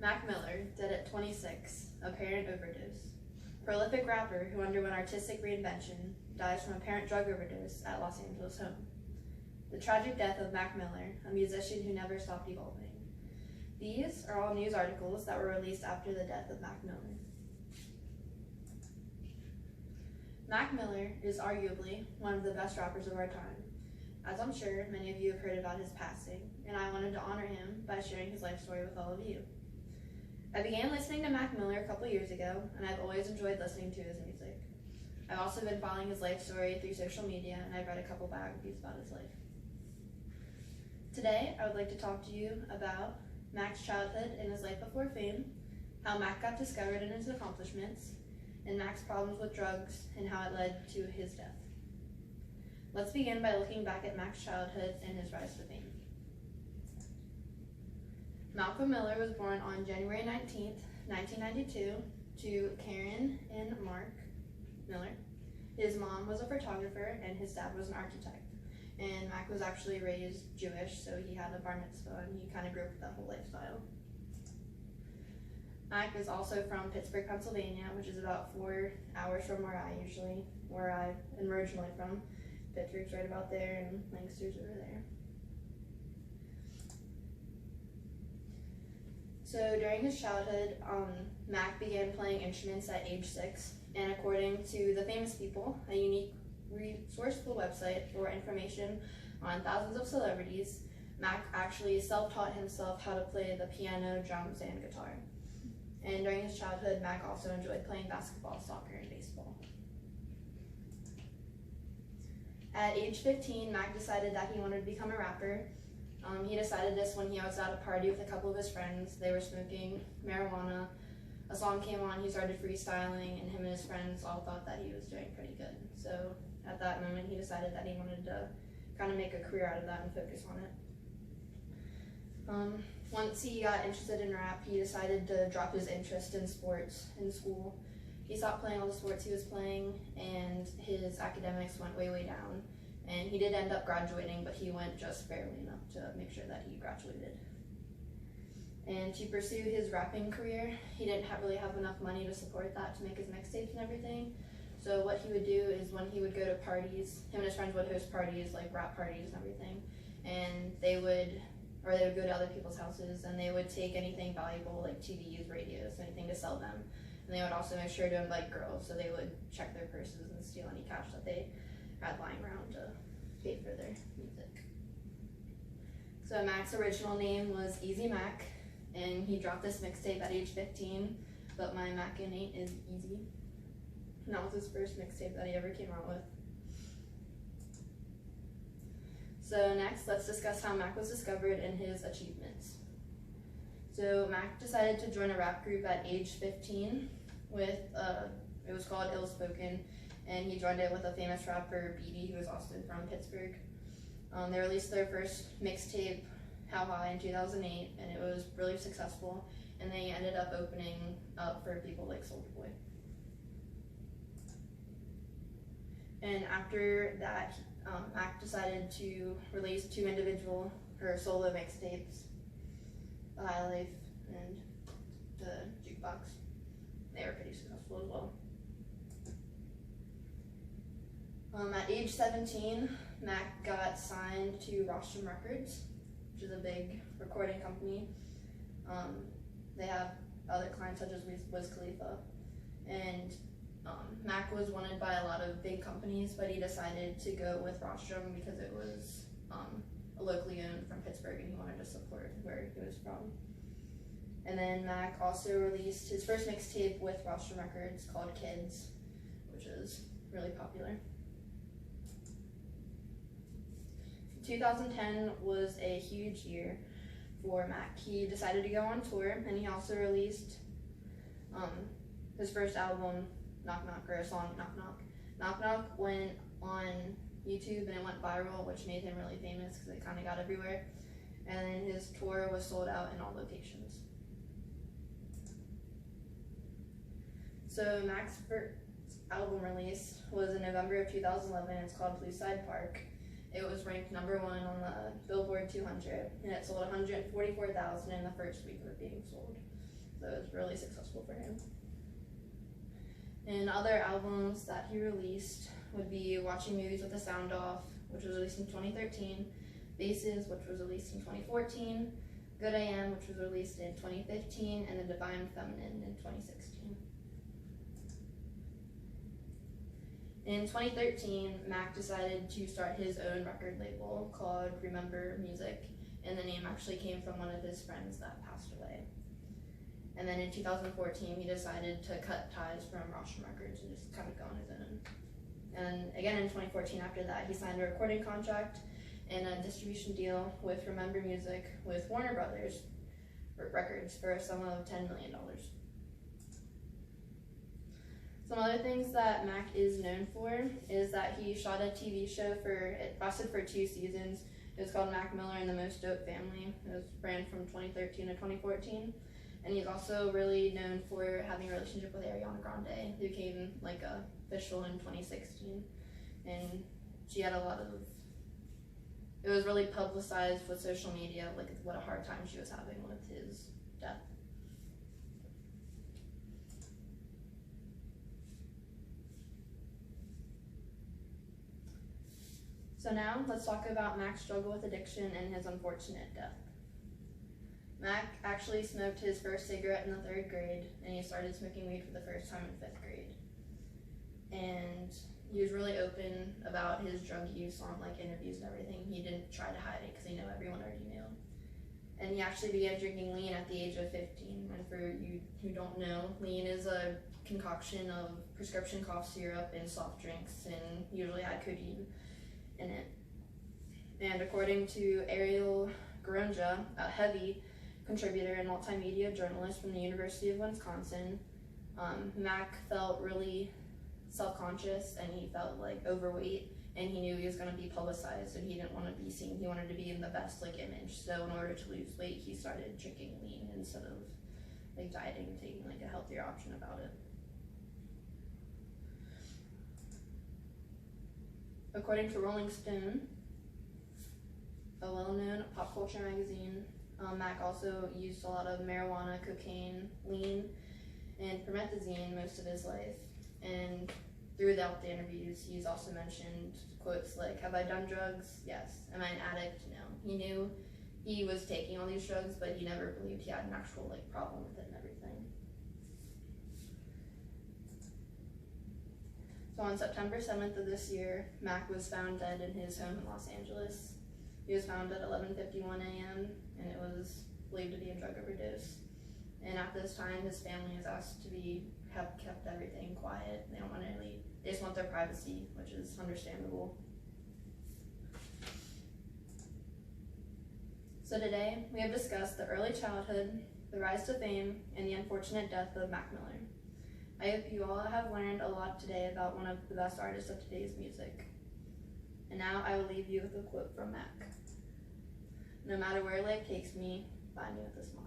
Mac Miller, dead at 26, apparent overdose. Prolific rapper who underwent artistic reinvention, dies from apparent drug overdose at Los Angeles home. The tragic death of Mac Miller, a musician who never stopped evolving. These are all news articles that were released after the death of Mac Miller. Mac Miller is arguably one of the best rappers of our time. As I'm sure many of you have heard about his passing, and I wanted to honor him by sharing his life story with all of you. I began listening to Mac Miller a couple years ago, and I've always enjoyed listening to his music. I've also been following his life story through social media, and I've read a couple biographies about his life. Today, I would like to talk to you about Mac's childhood and his life before fame, how Mac got discovered and his accomplishments, and Mac's problems with drugs and how it led to his death. Let's begin by looking back at Mac's childhood and his rise to fame. Malcolm Miller was born on January 19th, 1992, to Karen and Mark Miller. His mom was a photographer and his dad was an architect. And Mac was actually raised Jewish, so he had a bar mitzvah and he kind of grew up with that whole lifestyle. Mac is also from Pittsburgh, Pennsylvania, which is about 4 hours from where I am originally from. Pittsburgh's right about there and Lancaster's over there. So during his childhood, Mac began playing instruments at age 6, and according to The Famous People, a unique resourceful website for information on thousands of celebrities, Mac actually self-taught himself how to play the piano, drums, and guitar. And during his childhood, Mac also enjoyed playing basketball, soccer, and baseball. At age 15, Mac decided that he wanted to become a rapper. He decided this when he was at a party with a couple of his friends. They were smoking marijuana. A song came on, he started freestyling, and him and his friends all thought that he was doing pretty good. So at that moment, he decided that he wanted to kind of make a career out of that and focus on it. Once he got interested in rap, he decided to drop his interest in sports in school. He stopped playing all the sports he was playing, and his academics went way, way down. And he did end up graduating, but he went just barely enough to make sure that he graduated. And to pursue his rapping career, he didn't really have enough money to support that, to make his mixtapes and everything. So what he would do is when he would go to parties, him and his friends would host parties, like rap parties and everything, and they would go to other people's houses and they would take anything valuable, like TVs, radios, anything to sell them. And they would also make sure to invite girls, so they would check their purses and steal any cash that they had lying around to pay for their music. So Mac's original name was Easy Mac, and he dropped this mixtape at age 15, but my Mac innate is easy. And that was his first mixtape that he ever came out with. So next, let's discuss how Mac was discovered and his achievements. So Mac decided to join a rap group at age 15 with, it was called Ill Spoken, and he joined it with a famous rapper, Beatty, who was also from Pittsburgh. They released their first mixtape, How High, in 2008, and it was really successful, and they ended up opening up for people like Soulja Boy. And after that, Mac decided to release 2 individual or solo mixtapes, The High Life and The Jukebox. They were pretty successful as well. At age 17, Mac got signed to Rostrum Records, which is a big recording company. They have other clients such as Wiz Khalifa. And Mac was wanted by a lot of big companies, but he decided to go with Rostrum because it was locally owned from Pittsburgh and he wanted to support where he was from. And then Mac also released his first mixtape with Rostrum Records called Kids, which is really popular. 2010 was a huge year for Mac. He decided to go on tour, and he also released his first album, Knock Knock, or a song, Knock Knock. Knock Knock went on YouTube and it went viral, which made him really famous because it kind of got everywhere. And then his tour was sold out in all locations. So Mac's first album release was in November of 2011. It's called Blue Side Park. It was ranked #1 on the Billboard 200, and it sold 144,000 in the first week of it being sold. so it was really successful for him. And other albums that he released would be Watching Movies with the Sound Off, which was released in 2013, Faces, which was released in 2014, Good AM, which was released in 2015, and The Divine Feminine in 2016. In 2013, Mac decided to start his own record label called Remember Music, and the name actually came from one of his friends that passed away. And then in 2014, he decided to cut ties from Rostrum Records and just kind of go on his own. And again in 2014, after that, he signed a recording contract and a distribution deal with Remember Music with Warner Brothers Records for a sum of $10 million. Some other things that Mac is known for is that he shot a TV show it lasted for 2 seasons. It was called Mac Miller and the Most Dope Family. It was ran from 2013 to 2014. And he's also really known for having a relationship with Ariana Grande, who came like official in 2016. And she had it was really publicized with social media, like what a hard time she was having with his death. So now let's talk about Mac's struggle with addiction and his unfortunate death. Mac actually smoked his first cigarette in the 3rd grade, and he started smoking weed for the first time in 5th grade. And he was really open about his drug use on like interviews and everything. He didn't try to hide it because he knew everyone already knew. And he actually began drinking lean at the age of 15. And for you who don't know, lean is a concoction of prescription cough syrup and soft drinks, and usually had codeine in it. And according to Ariel Garonja, a heavy contributor and multimedia journalist from the University of Wisconsin, Mac felt really self-conscious, and he felt like overweight, and he knew he was going to be publicized, and he didn't want to be seen. He wanted to be in the best like image. So in order to lose weight, he started drinking lean instead of like dieting and taking like a healthier option about it. According to Rolling Stone, a well-known pop culture magazine, Mac also used a lot of marijuana, cocaine, lean, and promethazine most of his life. And throughout the interviews, he's also mentioned quotes like, "Have I done drugs? Yes. Am I an addict? No." He knew he was taking all these drugs, but he never believed he had an actual like problem with it and everything. So on September 7th of this year, Mac was found dead in his home in Los Angeles. He was found at 11:51 a.m. and it was believed to be a drug overdose. And at this time, his family is asked to have kept everything quiet. They just want their privacy, which is understandable. So today, we have discussed the early childhood, the rise to fame, and the unfortunate death of Mac Miller. I hope you all have learned a lot today about one of the best artists of today's music. And now I will leave you with a quote from Mac. "No matter where life takes me, find me with a smile."